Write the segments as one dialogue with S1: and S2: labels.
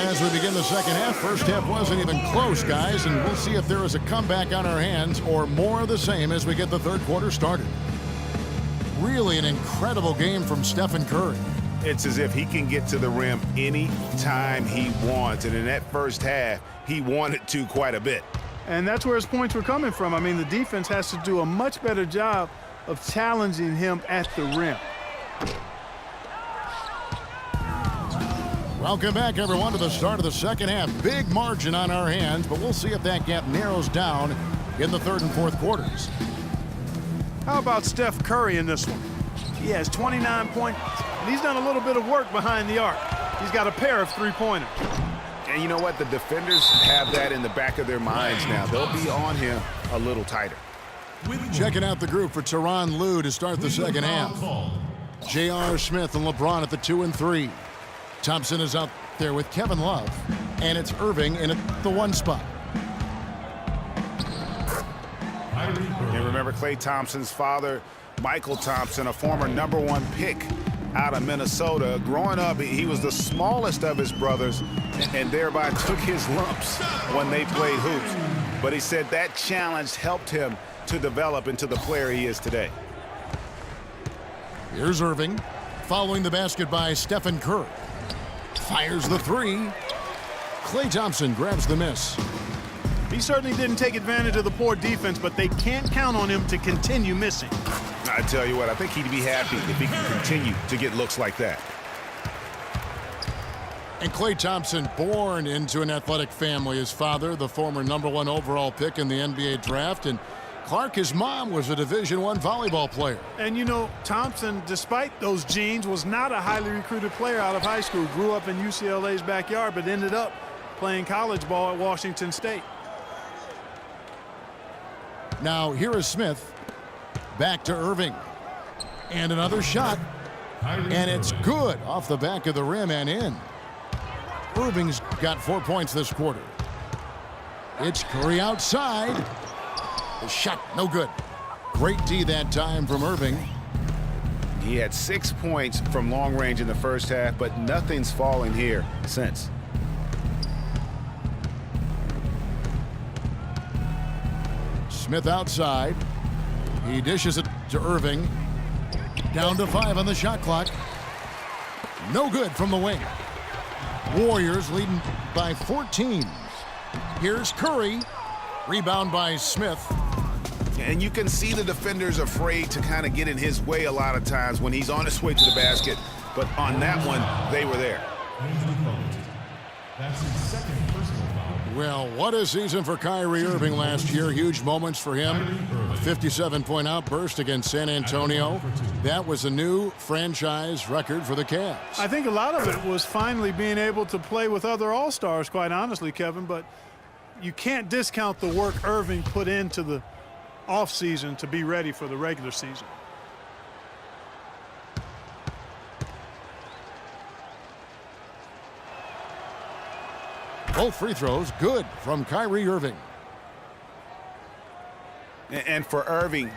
S1: As we begin the second half, first half wasn't even close, guys, and we'll see if there is a comeback on our hands or more of the same as we get the third quarter started. Really an incredible game from Stephen Curry.
S2: It's as if he can get to the rim any time he wants, and in that first half, he wanted to quite a bit.
S3: And that's where his points were coming from. I mean, the defense has to do a much better job of challenging him at the rim.
S1: Welcome back, everyone, to the start of the second half. Big margin on our hands, but we'll see if that gap narrows down in the third and fourth quarters.
S3: How about Steph Curry in this one? He has 29 points, and he's done a little bit of work behind the arc. He's got a pair of three-pointers.
S2: And you know what? The defenders have that in the back of their minds now. They'll be on him a little tighter.
S1: Checking out the group for Tyronn Lue to start the second half. J.R. Smith and LeBron at the 2 and 3. Thompson is out there with Kevin Love, and it's Irving in at the 1 spot.
S2: And remember Klay Thompson's father, Michael Thompson, a former #1 pick out of Minnesota. Growing up, he was the smallest of his brothers and thereby took his lumps when they played hoops. But he said that challenge helped him to develop into the player he is today.
S1: Here's Irving, following the basket by Stephen Curry. Fires the 3. Klay Thompson grabs the miss.
S3: He certainly didn't take advantage of the poor defense, but they can't count on him to continue missing.
S2: I tell you what, I think he'd be happy if he can continue to get looks like that.
S1: And Klay Thompson, born into an athletic family. His father, the former #1 overall pick in the NBA draft, and Clark, his mom, was a Division I volleyball player.
S3: And you know, Thompson, despite those genes, was not a highly recruited player out of high school. Grew up in UCLA's backyard, but ended up playing college ball at Washington State.
S1: Now here is Smith. Back to Irving. And another shot. And it's good off the back of the rim and in. Irving's got 4 points this quarter. It's Curry outside. The shot, no good. Great D that time from Irving.
S2: He had 6 points from long range in the first half, but nothing's fallen here since.
S1: Smith outside. He dishes it to Irving. Down to 5 on the shot clock. No good from the wing. Warriors leading by 14. Here's Curry. Rebound by Smith.
S2: And you can see the defenders afraid to kind of get in his way a lot of times when he's on his way to the basket. But on that one, they were there.
S4: That's his second personal foul.
S1: Well, what a season for Kyrie Irving last year. Huge moments for him. A 57-point outburst against San Antonio. That was a new franchise record for the Cavs.
S3: I think a lot of it was finally being able to play with other All-Stars, quite honestly, Kevin. But you can't discount the work Irving put into the offseason to be ready for the regular season.
S1: Both free throws good from Kyrie Irving.
S2: And for Irving,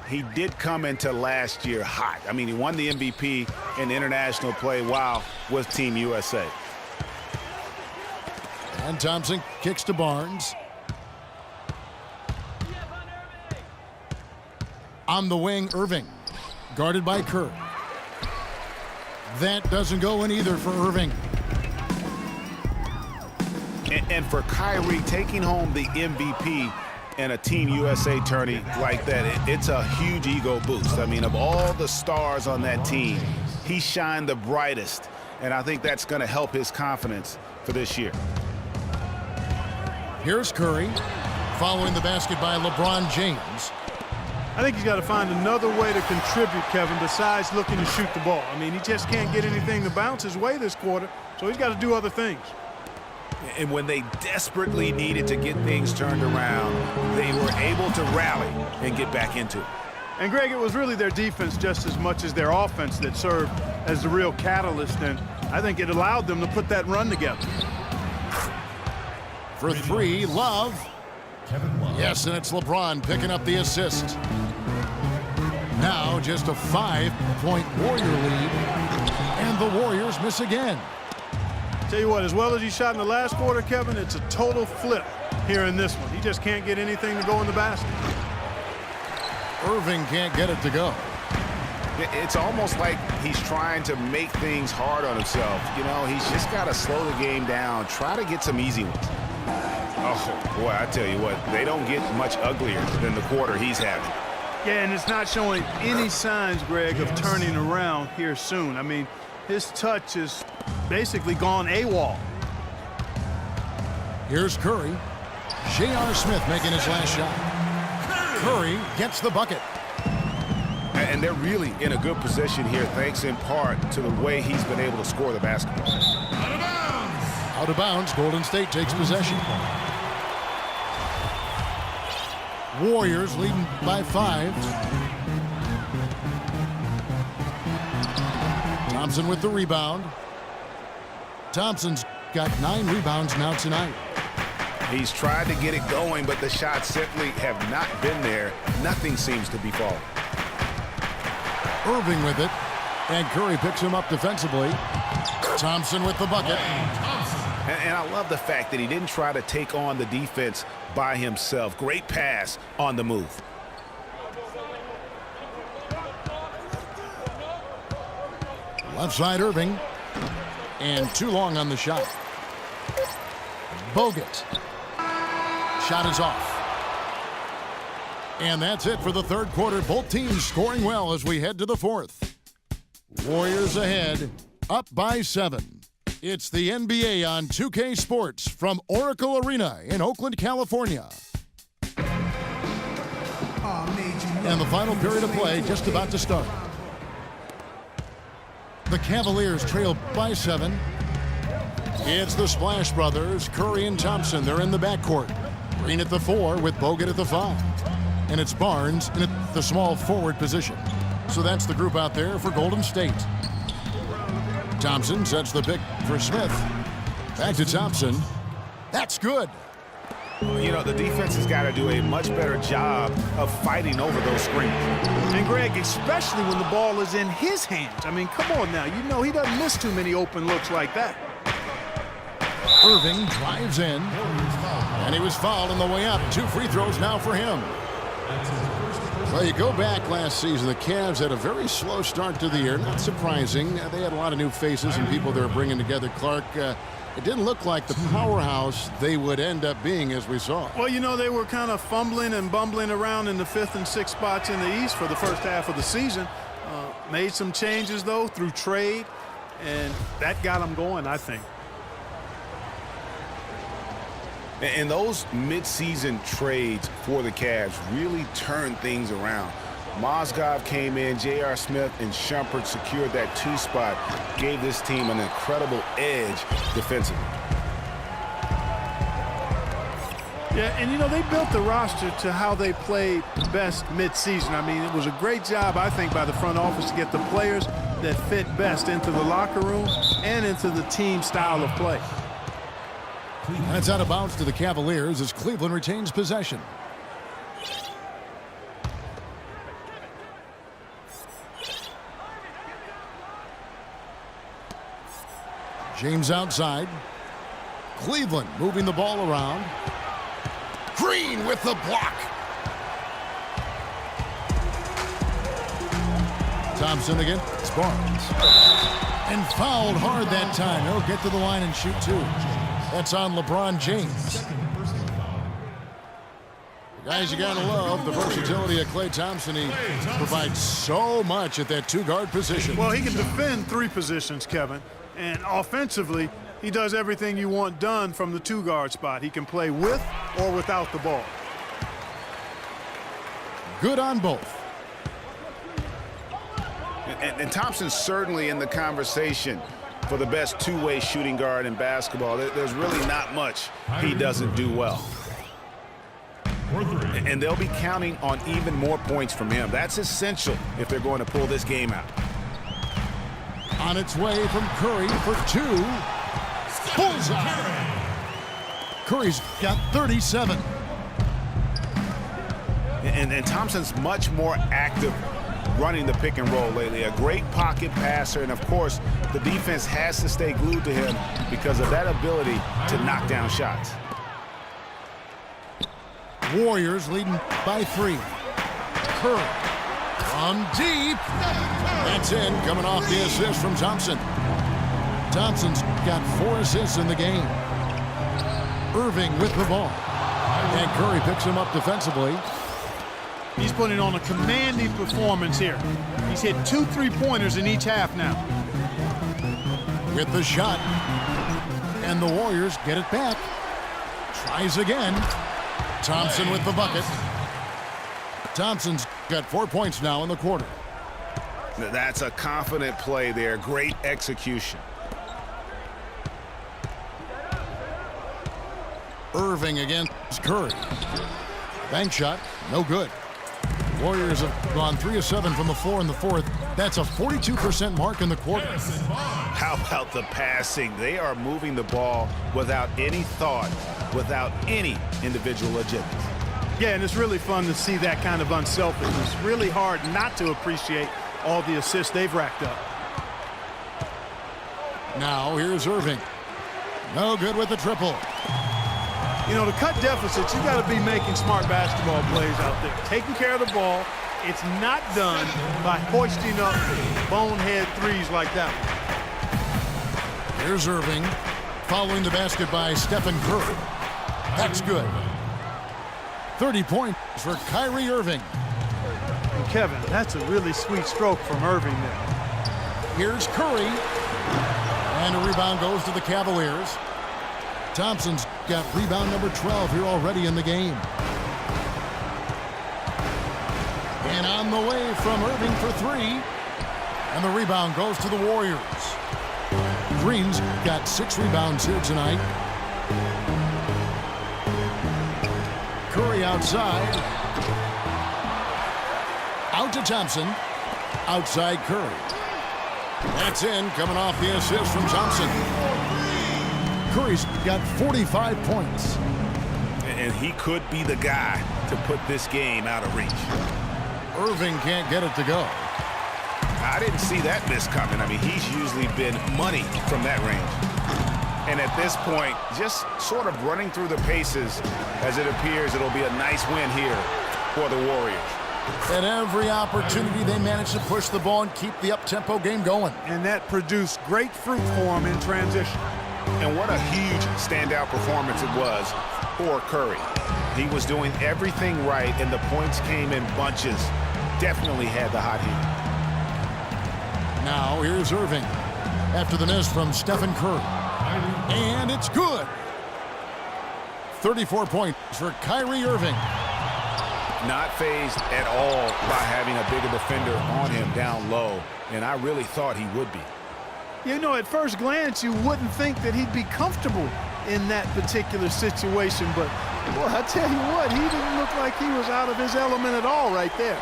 S2: he did come into last year hot. I mean, he won the MVP in international play while with Team USA.
S1: And Thompson kicks to Barnes. On the wing, Irving, guarded by Kerr. That doesn't go in either for Irving.
S2: And for Kyrie, taking home the MVP in a Team USA tourney like that, it's a huge ego boost. I mean, of all the stars on that team, he shined the brightest, and I think that's going to help his confidence for this year.
S1: Here's Curry, following the basket by LeBron James.
S3: I think he's got to find another way to contribute, Kevin, besides looking to shoot the ball. I mean, he just can't get anything to bounce his way this quarter, so he's got to do other things.
S2: And when they desperately needed to get things turned around, they were able to rally and get back into it.
S3: And, Greg, it was really their defense just as much as their offense that served as the real catalyst, and I think it allowed them to put that run together.
S1: For 3, Love.
S4: Kevin Love.
S1: Yes, and it's LeBron picking up the assist. Now just a 5-point Warrior lead, and the Warriors miss again.
S3: Tell you what, as well as he shot in the last quarter, Kevin, it's a total flip here in this one. He just can't get anything to go in the basket.
S1: Irving can't get it to go.
S2: It's almost like he's trying to make things hard on himself. You know, he's just got to slow the game down, try to get some easy ones. Oh, boy, I tell you what, they don't get much uglier than the quarter he's having.
S3: Yeah, and it's not showing any signs, Greg, of turning around here soon. I mean, his touch is basically gone AWOL.
S1: Here's Curry. J.R. Smith making his last shot. Curry gets the bucket.
S2: And they're really in a good position here, thanks in part to the way he's been able to score the basketball.
S1: Out of bounds, Golden State takes possession. Warriors leading by 5. Thompson with the rebound. Thompson's got 9 rebounds now tonight.
S2: He's tried to get it going, but the shots simply have not been there. Nothing seems to be falling.
S1: Irving with it, and Curry picks him up defensively. Thompson with the bucket.
S2: And I love the fact that he didn't try to take on the defense by himself. Great pass on the move.
S1: Left side Irving, and too long on the shot. Bogut. Shot is off. And that's it for the third quarter. Both teams scoring well as we head to the fourth. Warriors ahead, up by 7. It's the NBA on 2K Sports from Oracle Arena in Oakland, California. And the final period of play just about to start. The Cavaliers trail by 7. It's the Splash Brothers, Curry and Thompson. They're in the backcourt. Green at the 4 with Bogut at the 5. And it's Barnes in the small forward position. So that's the group out there for Golden State. Thompson sets the pick for Smith. Back to Thompson. That's good.
S2: You know, the defense has got to do a much better job of fighting over those screens.
S3: And, Greg, especially when the ball is in his hands. I mean, come on now. You know he doesn't miss too many open looks like that.
S1: Irving drives in, and he was fouled on the way up. 2 free throws now for him. Well, you go back last season, the Cavs had a very slow start to the year. Not surprising. They had a lot of new faces and people they were bringing together. Clark, it didn't look like the powerhouse they would end up being, as we saw.
S3: Well, you know, they were kind of fumbling and bumbling around in the 5th and 6th spots in the East for the first half of the season. Made some changes, though, through trade, and that got them going, I think.
S2: And those midseason trades for the Cavs really turned things around. Mozgov came in, J.R. Smith and Shumpert secured that 2 spot, gave this team an incredible edge defensively.
S3: Yeah, and you know, they built the roster to how they play best midseason. I mean, it was a great job, I think, by the front office to get the players that fit best into the locker room and into the team style of play.
S1: That's out of bounds to the Cavaliers as Cleveland retains possession. James outside. Cleveland moving the ball around. Green with the block. Thompson again. It's Barnes. And fouled hard that time. He'll get to the line and shoot 2. That's on LeBron James. Guys, you gotta love the versatility of Klay Thompson. He provides so much at that 2-guard position.
S3: Well, he can defend 3 positions, Kevin. And offensively, he does everything you want done from the 2-guard spot. He can play with or without the ball.
S1: Good on both.
S2: And Thompson's certainly in the conversation for the best 2-way shooting guard in basketball. There's really not much he doesn't do well. And they'll be counting on even more points from him. That's essential if they're going to pull this game out.
S1: On its way from Curry for 2. Bullseye. Curry's got 37.
S2: And Thompson's much more active running the pick and roll lately. A great pocket passer, and of course, the defense has to stay glued to him because of that ability to knock down shots.
S1: Warriors leading by 3. Curry from deep. That's in, coming off the assist from Thompson. Thompson's got 4 assists in the game. Irving with the ball. And Curry picks him up defensively.
S3: He's putting on a commanding performance here. He's hit 2 3-pointers in each half now.
S1: With the shot. And the Warriors get it back. Tries again. Thompson with the bucket. Thompson's got 4 points now in the quarter.
S2: That's a confident play there. Great execution.
S1: Irving against Curry. Bank shot, no good. Warriors have gone 3 of 7 from the floor in the fourth. That's a 42% mark in the quarter.
S2: How about the passing? They are moving the ball without any thought, without any individual agendas.
S3: Yeah, and it's really fun to see that kind of unselfishness. Really hard not to appreciate all the assists they've racked up.
S1: Now here's Irving. No good with the triple.
S3: You know, to cut deficits, you got to be making smart basketball plays out there. Taking care of the ball. It's not done by hoisting up bonehead threes like that one.
S1: Here's Irving. Following the basket by Stephen Curry. That's good. 30 points for Kyrie Irving.
S3: And Kevin, that's a really sweet stroke from Irving there.
S1: Here's Curry. And a rebound goes to the Cavaliers. Thompson's got rebound number 12 here already in the game. And on the way from Irving for 3. And the rebound goes to the Warriors. Green's got 6 rebounds here tonight. Curry outside. Out to Thompson. Outside Curry. That's in, coming off the assist from Thompson. Curry's got 45 points.
S2: And he could be the guy to put this game out of reach.
S1: Irving can't get it to go.
S2: I didn't see that miss coming. I mean, he's usually been money from that range. And at this point, just sort of running through the paces as it appears it'll be a nice win here for the Warriors.
S1: At every opportunity, they managed to push the ball and keep the up-tempo game going.
S3: And that produced great fruit for him in transition.
S2: And what a huge standout performance it was for Curry. He was doing everything right, and the points came in bunches. Definitely had the hot heat.
S1: Now here's Irving after the miss from Stephen Curry. And it's good. 34 points for Kyrie Irving.
S2: Not fazed at all by having a bigger defender on him down low, and I really thought he would be.
S3: You know, at first glance, you wouldn't think that he'd be comfortable in that particular situation, but boy, I tell you what, he didn't look like he was out of his element at all right there.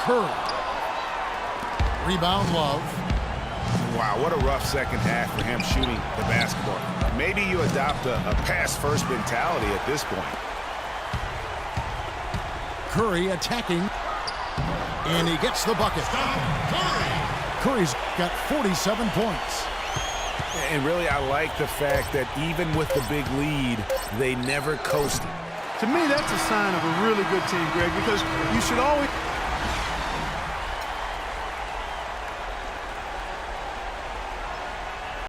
S1: Curry. Rebound Love.
S2: Wow, what a rough second half for him shooting the basketball. Maybe you adopt a pass-first mentality at this point.
S1: Curry attacking. And he gets the bucket. Curry's got 47 points.
S2: And really, I like the fact that even with the big lead, they never coasted.
S3: To me, that's a sign of a really good team, Greg, because you should always